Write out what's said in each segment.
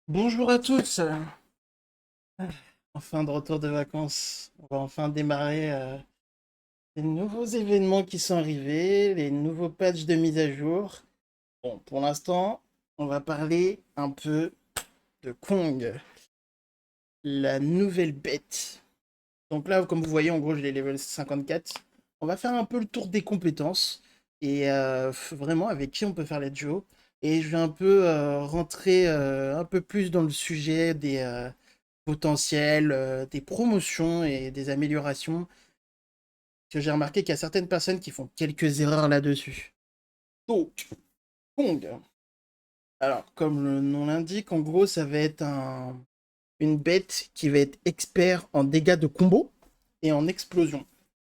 Bonjour à tous. Enfin de retour de vacances. On va enfin démarrer les nouveaux événements qui sont arrivés, les nouveaux patchs de mise à jour. Bon, pour l'instant, on va parler un peu de Kong, la nouvelle bête. Donc là, comme vous voyez, en gros, je l'ai level 54. On va faire un peu le tour des compétences et vraiment avec qui on peut faire les duos. Et je vais un peu rentrer un peu plus dans le sujet des potentiels, des promotions et des améliorations. Parce que j'ai remarqué qu'il y a certaines personnes qui font quelques erreurs là-dessus. Donc, Kong. Alors, comme le nom l'indique, en gros, ça va être une bête qui va être expert en dégâts de combo et en explosion.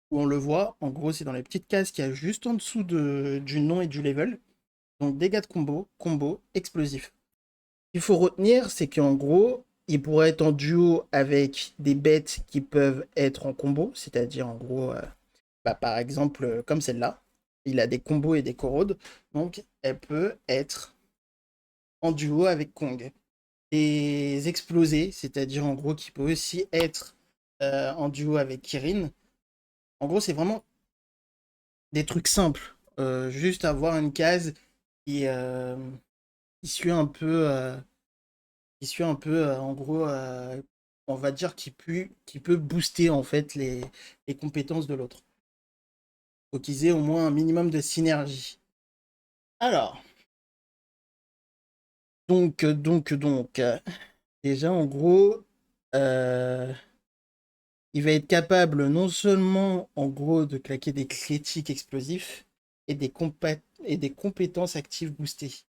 Où on le voit, en gros, c'est dans les petites cases qu'il y a juste en dessous du nom et du level. Donc, dégâts de combo, combo, explosif. Ce qu'il faut retenir, c'est qu'en gros, il pourrait être en duo avec des bêtes qui peuvent être en combo, c'est-à-dire en gros, par exemple, comme celle-là, il a des combos et des corrodes, donc elle peut être en duo avec Kong. Des explosés, c'est-à-dire en gros qui peut aussi être en duo avec Kirin. En gros, c'est vraiment des trucs simples, juste avoir une case qui, euh, qui suit un peu en gros, on va dire, qui peut booster en fait les compétences de l'autre. Faut qu'ils aient au moins un minimum de synergie. Alors, déjà en gros, euh, il va être capable non seulement en gros de claquer des critiques explosifs et et des compétences actives boostées.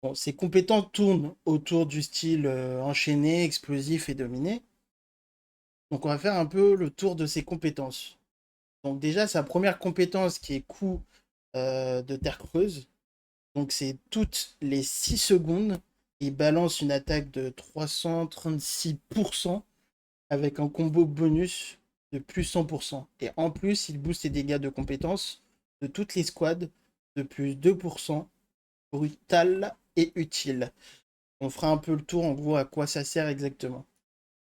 Bon, ses compétences tournent autour du style enchaîné, explosif et dominé. Donc on va faire un peu le tour de ses compétences. Donc déjà, sa première compétence qui est coup de terre creuse. Donc c'est toutes les 6 secondes, il balance une attaque de 336% avec un combo bonus de plus 100%. Et en plus, il booste ses dégâts de compétences de toutes les squads de plus 2%, brutal et utile. On fera un peu le tour en gros à quoi ça sert exactement.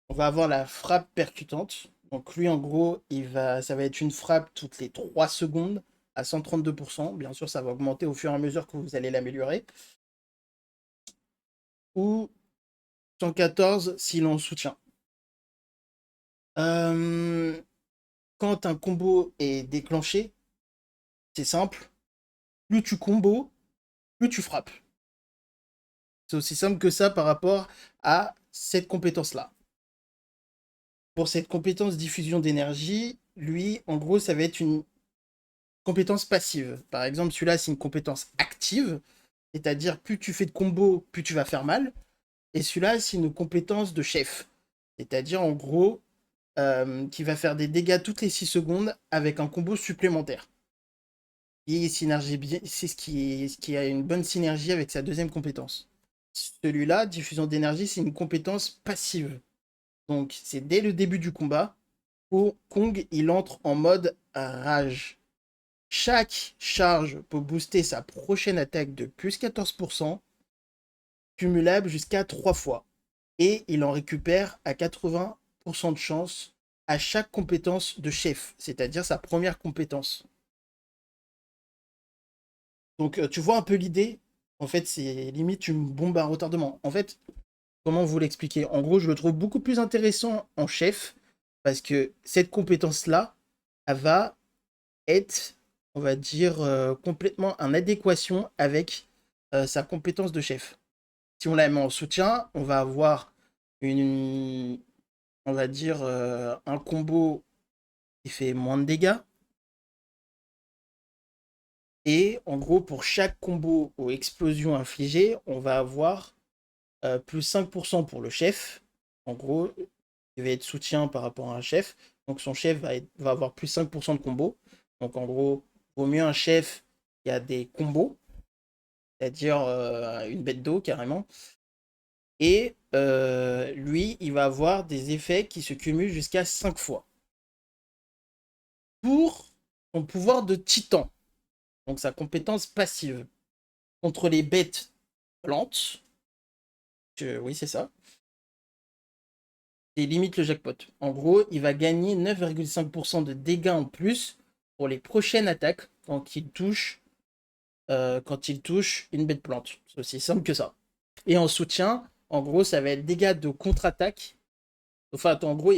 On va avoir la frappe percutante. Donc lui, en gros, ça va être une frappe toutes les 3 secondes à 132%. Bien sûr, ça va augmenter au fur et à mesure que vous allez l'améliorer. Ou 114 si l'on soutient. Euh, Quand un combo est déclenché, c'est simple. Plus tu combos, plus tu frappes. C'est aussi simple que ça par rapport à cette compétence-là. Pour cette compétence diffusion d'énergie, lui, en gros, ça va être une compétence passive. Par exemple, celui-là, c'est une compétence active, c'est-à-dire plus tu fais de combos, plus tu vas faire mal. Et celui-là, c'est une compétence de chef, c'est-à-dire en gros, qui va faire des dégâts toutes les 6 secondes avec un combo supplémentaire. Et synergie bien, c'est ce qui a une bonne synergie avec sa deuxième compétence. Celui-là, diffusion d'énergie, c'est une compétence passive. Donc, c'est dès le début du combat où Kong il entre en mode rage. Chaque charge peut booster sa prochaine attaque de plus 14%, cumulable jusqu'à 3 fois. Et il en récupère à 80% de chance à chaque compétence de chef, c'est-à-dire sa première compétence. Donc tu vois un peu l'idée. En fait, c'est limite une bombe à retardement. En fait, comment vous l'expliquer? En gros, je le trouve beaucoup plus intéressant en chef parce que cette compétence-là, elle va être, on va dire, complètement en adéquation avec sa compétence de chef. Si on la met en soutien, on va avoir une, on va dire, un combo qui fait moins de dégâts. Et en gros, pour chaque combo ou explosion infligée, on va avoir plus 5% pour le chef. En gros, il va être soutien par rapport à un chef. Donc son chef va avoir plus 5% de combo. Donc en gros, vaut mieux un chef qui a des combos, c'est-à-dire une bête d'eau carrément. Et lui, il va avoir des effets qui se cumulent jusqu'à 5 fois. Pour son pouvoir de titan, donc sa compétence passive, contre les bêtes plantes, Oui, c'est ça. Et limite le jackpot. En gros, il va gagner 9,5% de dégâts en plus pour les prochaines attaques quand il touche une bête plante. C'est aussi simple que ça. Et en soutien, en gros, ça va être dégâts de contre-attaque. Enfin, en gros,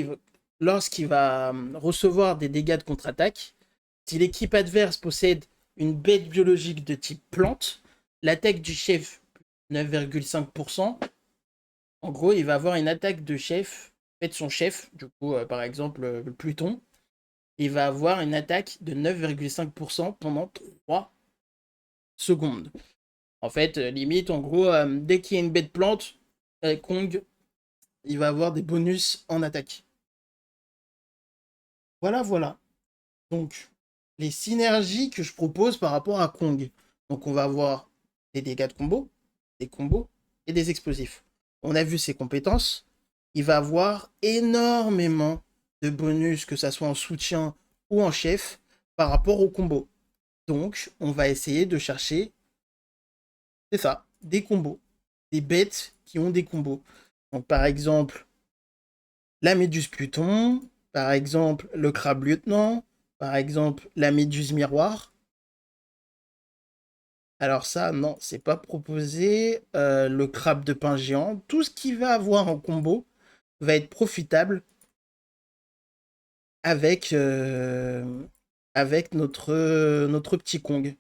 lorsqu'il va recevoir des dégâts de contre-attaque, si l'équipe adverse possède une bête biologique de type plante, l'attaque du chef 9,5%, en gros, il va avoir une attaque de chef, fait son chef, du coup, par exemple, Pluton, il va avoir une attaque de 9,5% pendant 3 secondes. En fait, limite, en gros, dès qu'il y a une bête plante, Kong, il va avoir des bonus en attaque. Voilà, voilà. Donc, les synergies que je propose par rapport à Kong. Donc, on va avoir des dégâts de combo, des combos et des explosifs. On a vu ses compétences. Il va avoir énormément de bonus, que ça soit en soutien ou en chef, par rapport au combo. Donc, on va essayer de chercher, c'est ça, des combos. Des bêtes qui ont des combos. Donc, par exemple, la méduse Pluton, par exemple, le crabe lieutenant, par exemple, la méduse miroir. Alors ça, non, c'est pas proposé. Le crabe de pain géant, tout ce qu'il va avoir en combo va être profitable avec, avec notre petit Kong.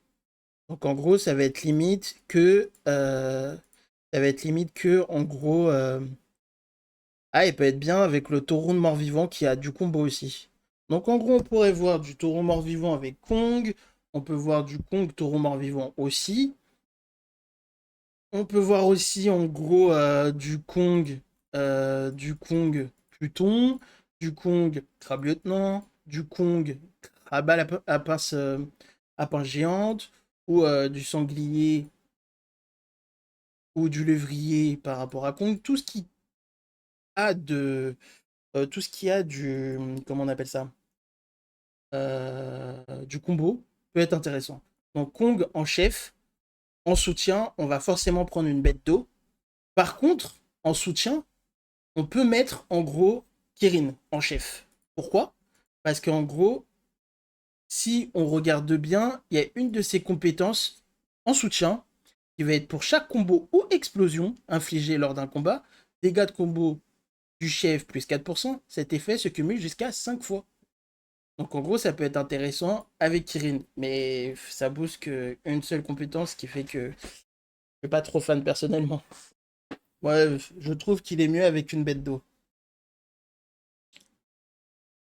Donc en gros, ça va être limite que... en gros... ah, il peut être bien avec le taureau de mort-vivant qui a du combo aussi. Donc en gros, on pourrait voir du taureau mort-vivant avec Kong. On peut voir du Kong taureau mort-vivant aussi. On peut voir aussi en gros du Kong Pluton, du Kong crabe lieutenant, du Kong crabe à pince géante, ou du sanglier ou du lévrier par rapport à Kong. Tout ce qui a du, comment on appelle ça, du combo peut être intéressant. Donc Kong en chef, en soutien, on va forcément prendre une bête d'eau. Par contre, en soutien, on peut mettre en gros Kirin en chef. Pourquoi? Parce qu'en gros, si on regarde bien, il y a une de ses compétences en soutien qui va être pour chaque combo ou explosion infligée lors d'un combat, dégâts de combo du chef plus 4%, cet effet se cumule jusqu'à 5 fois. Donc en gros, ça peut être intéressant avec Kirin, mais ça booste qu'une seule compétence, qui fait que je suis pas trop fan personnellement. Ouais, je trouve qu'il est mieux avec une bête d'eau.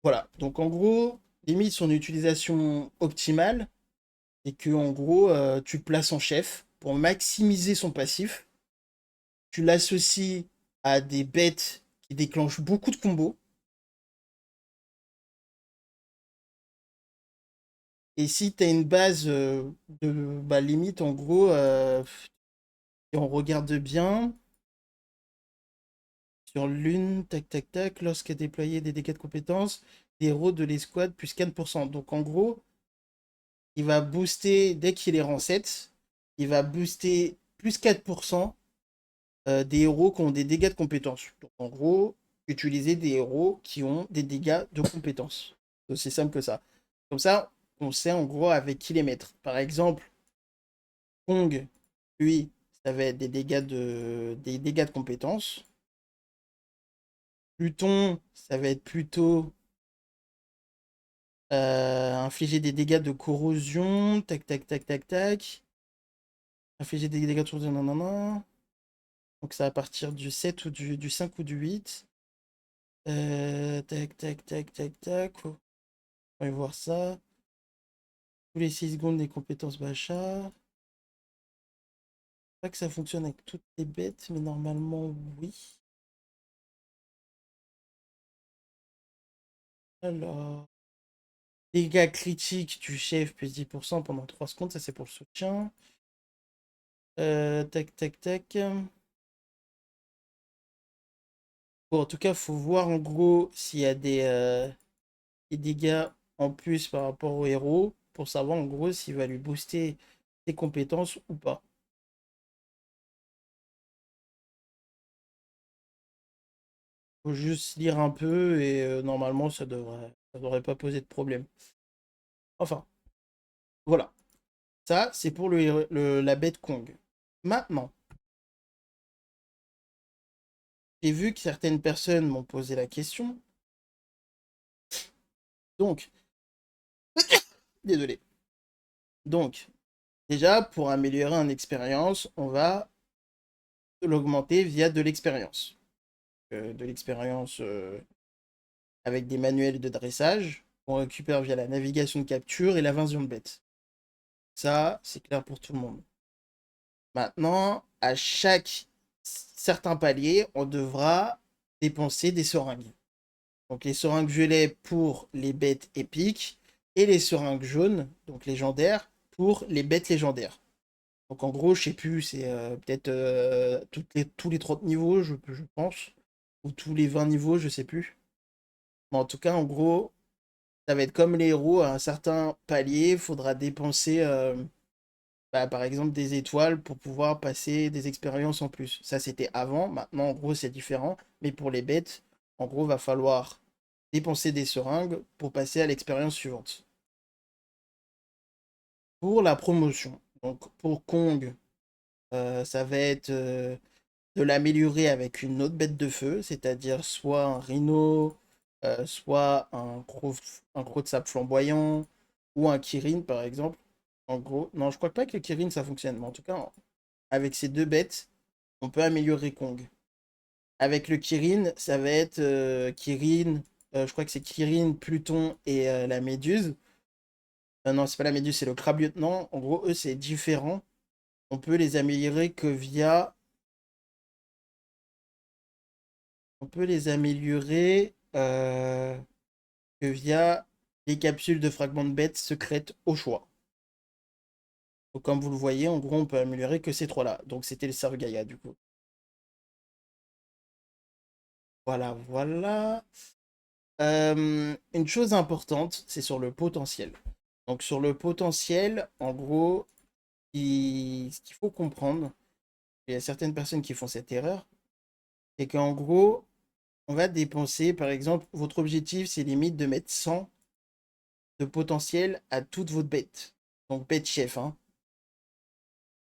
Voilà, donc en gros, limite son utilisation optimale, c'est que en gros, tu le places en chef pour maximiser son passif. Tu l'associes à des bêtes qui déclenchent beaucoup de combos. Et si tu as une base de bah, limite, en gros, si on regarde bien, sur l'une, tac tac tac, lorsqu'il a déployé des dégâts de compétences, des héros de l'escouade plus 4%. Donc en gros, il va booster, dès qu'il est rang 7, il va booster plus 4% des héros qui ont des dégâts de compétences. Donc en gros, utiliser des héros qui ont des dégâts de compétences. C'est aussi simple que ça. Comme ça, on sait en gros avec qui les mettre. Par exemple, Kong, lui, ça va être des dégâts de compétences. Pluton, ça va être plutôt infliger des dégâts de corrosion. Tac, tac, tac, tac, tac. Infliger des dégâts de corrosion, non, non, non. Donc ça va partir du 7 ou du 5 ou du 8. Tac, tac, tac, tac, tac. On va voir ça. Tous les 6 secondes, des compétences Bachar. Pas que ça fonctionne avec toutes les bêtes, mais normalement, oui. Alors, dégâts critiques du chef plus 10% pendant 3 secondes, ça c'est pour le soutien. Tac, tac, tac. Bon, en tout cas, faut voir en gros s'il y a des dégâts en plus par rapport au héros pour savoir en gros s'il va lui booster ses compétences ou pas. Faut juste lire un peu et normalement ça devrait pas poser de problème. Enfin, voilà. Ça, c'est pour la bête Kong. Maintenant, j'ai vu que certaines personnes m'ont posé la question. Donc, désolé. Donc, déjà, pour améliorer une expérience, on va l'augmenter via de l'expérience. De l'expérience avec des manuels de dressage. On récupère via la navigation de capture et l'invasion de bêtes. Ça, c'est clair pour tout le monde. Maintenant, à chaque certain palier, on devra dépenser des seringues. Donc les seringues violettes pour les bêtes épiques et les seringues jaunes, donc légendaires, pour les bêtes légendaires. Donc en gros, je sais plus, c'est peut-être tous les 30 niveaux, je pense, ou tous les 20 niveaux, je sais plus. Mais en tout cas, en gros, ça va être comme les héros, à un certain palier, il faudra dépenser par exemple des étoiles pour pouvoir passer des expériences en plus. Ça, c'était avant. Maintenant, en gros, c'est différent. Mais pour les bêtes, en gros, va falloir dépenser des seringues pour passer à l'expérience suivante. Pour la promotion, donc pour Kong, ça va être de l'améliorer avec une autre bête de feu, c'est-à-dire soit un rhino, soit un gros de sable flamboyant, ou un Kirin par exemple. En gros, non, je crois pas que le Kirin ça fonctionne, mais en tout cas, avec ces deux bêtes, on peut améliorer Kong. Avec le Kirin, ça va être Kirin, je crois que c'est Kirin, Pluton et la Méduse. Non, c'est pas la Méduse, c'est le crabe lieutenant. En gros, eux, c'est différent. On peut les améliorer que via. On peut les améliorer que via les capsules de fragments de bêtes secrètes au choix. Donc, comme vous le voyez, en gros, on peut améliorer que ces trois-là. Donc, c'était le Sargaia, du coup. Voilà, voilà. Une chose importante, c'est sur le potentiel. Donc, sur le potentiel, en gros, ce qu'il faut comprendre, il y a certaines personnes qui font cette erreur, c'est qu'en gros, on va dépenser, par exemple, votre objectif, c'est limite de mettre 100 de potentiel à toutes vos bêtes. Donc, bêtes chef, hein.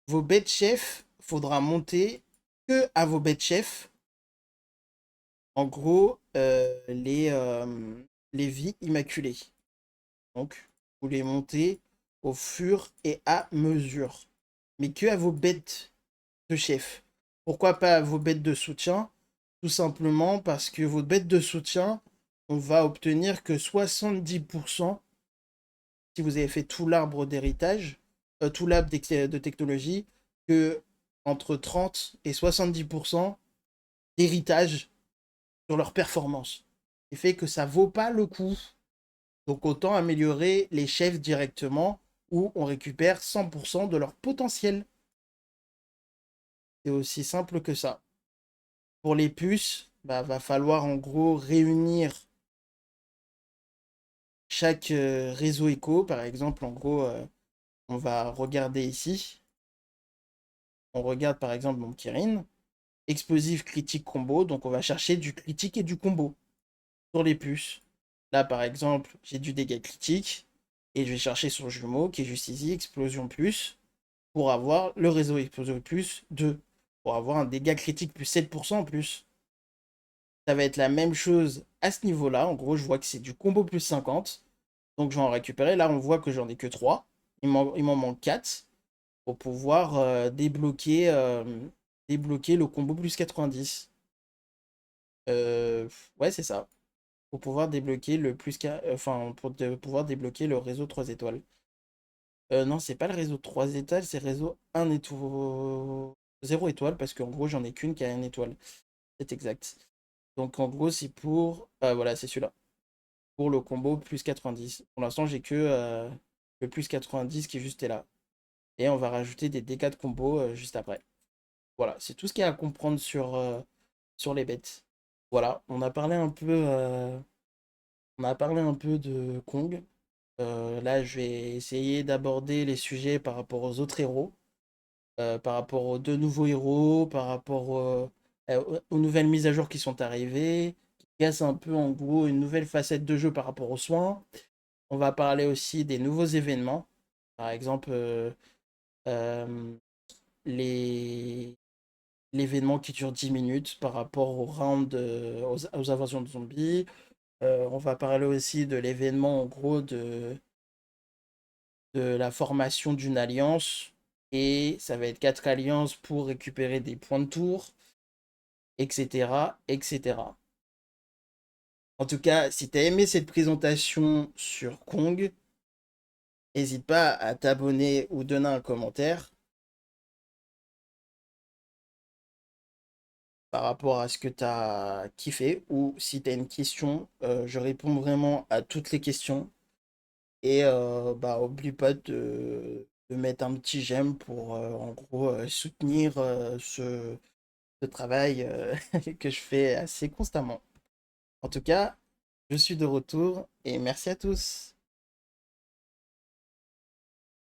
Vos bêtes chef, faudra monter que à vos bêtes chef. En gros, les vies immaculées. Donc, vous les montez au fur et à mesure. Mais que à vos bêtes de chef. Pourquoi pas à vos bêtes de soutien? Tout simplement parce que vos bêtes de soutien, on va obtenir que 70% si vous avez fait tout l'arbre d'héritage, tout l'arbre de technologie, que entre 30 et 70% d'héritage sur leur performance. Ce qui fait que ça vaut pas le coup. Donc autant améliorer les chefs directement où on récupère 100% de leur potentiel. C'est aussi simple que ça. Pour les puces, bah, va falloir en gros réunir chaque réseau éco. Par exemple, en gros, on va regarder ici. On regarde par exemple mon Kirin. Explosif, critique, combo. Donc on va chercher du critique et du combo sur les puces. Là par exemple, j'ai du dégât critique. Et je vais chercher sur jumeau qui est juste ici, explosion plus. Pour avoir le réseau explosion plus 2. Pour avoir un dégât critique plus 7% en plus. Ça va être la même chose à ce niveau-là. En gros, je vois que c'est du combo plus 50. Donc je vais en récupérer. Là, on voit que j'en ai que 3. Il m'en manque 4 pour pouvoir débloquer le combo plus 90. Ouais, c'est ça. Pour pouvoir débloquer le enfin, pouvoir débloquer le réseau 3 étoiles. Non, c'est pas le réseau 3 étoiles, c'est le réseau 1 étoile. 0 étoile, parce qu'en gros, j'en ai qu'une qui a 1 étoile. C'est exact. Donc en gros, c'est pour. Voilà, c'est celui-là. Pour le combo plus 90. Pour l'instant, j'ai que le plus 90 qui est juste là. Et on va rajouter des dégâts de combo juste après. Voilà, c'est tout ce qu'il y a à comprendre sur les bêtes. Voilà, on a parlé un peu de Kong. Là, je vais essayer d'aborder les sujets par rapport aux autres héros, par rapport aux deux nouveaux héros, par rapport aux nouvelles mises à jour qui sont arrivées, qui cassent un peu en gros une nouvelle facette de jeu par rapport aux soins. On va parler aussi des nouveaux événements, par exemple euh, les l'événement qui dure 10 minutes par rapport au round, aux invasions de zombies. On va parler aussi de l'événement en gros de la formation d'une alliance. Et ça va être 4 alliances pour récupérer des points de tour, etc. etc. En tout cas, si tu as aimé cette présentation sur Kong, n'hésite pas à t'abonner ou donner un commentaire par rapport à ce que tu as kiffé, ou si tu as une question, je réponds vraiment à toutes les questions. Et bah, oublie pas de mettre un petit j'aime pour en gros soutenir ce travail que je fais assez constamment. En tout cas, je suis de retour et merci à tous.